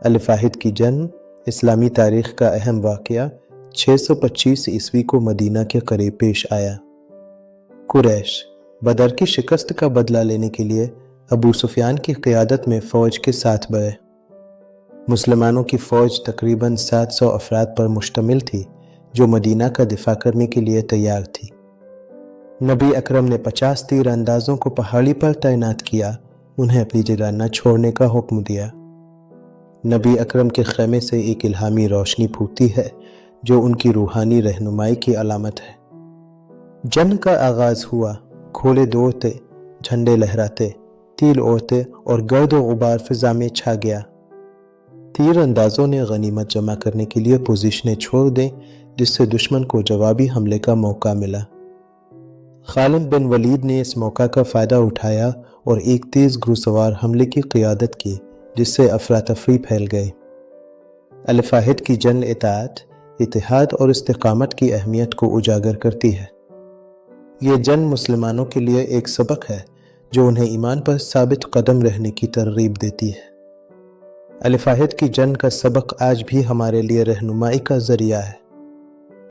الفاہد کی جنگ اسلامی تاریخ کا اہم واقعہ 625 عیسوی کو مدینہ کے قریب پیش آیا۔ قریش بدر کی شکست کا بدلہ لینے کے لیے ابو سفیان کی قیادت میں فوج کے ساتھ بڑھے۔ مسلمانوں کی فوج تقریباً 700 افراد پر مشتمل تھی جو مدینہ کا دفاع کرنے کے لیے تیار تھی۔ نبی اکرم نے 50 تیر اندازوں کو پہاڑی پر تعینات کیا، انہیں اپنی جگہ نہ چھوڑنے کا حکم دیا۔ نبی اکرم کے خیمے سے ایک الہامی روشنی پھوٹتی ہے جو ان کی روحانی رہنمائی کی علامت ہے۔ جنگ کا آغاز ہوا، گھوڑے دوڑتے، جھنڈے لہراتے، تیر اڑتے اور گرد و غبار فضا میں چھا گیا۔ تیر اندازوں نے غنیمت جمع کرنے کے لیے پوزیشنیں چھوڑ دیں جس سے دشمن کو جوابی حملے کا موقع ملا۔ خالد بن ولید نے اس موقع کا فائدہ اٹھایا اور ایک تیز گھڑسوار حملے کی قیادت کی جس سے افراتفری پھیل گئی۔ الفاہد کی جنگ اطاعت، اتحاد اور استقامت کی اہمیت کو اجاگر کرتی ہے۔ یہ جنگ مسلمانوں کے لیے ایک سبق ہے جو انہیں ایمان پر ثابت قدم رہنے کی ترغیب دیتی ہے۔ الفاہد کی جنگ کا سبق آج بھی ہمارے لیے رہنمائی کا ذریعہ ہے۔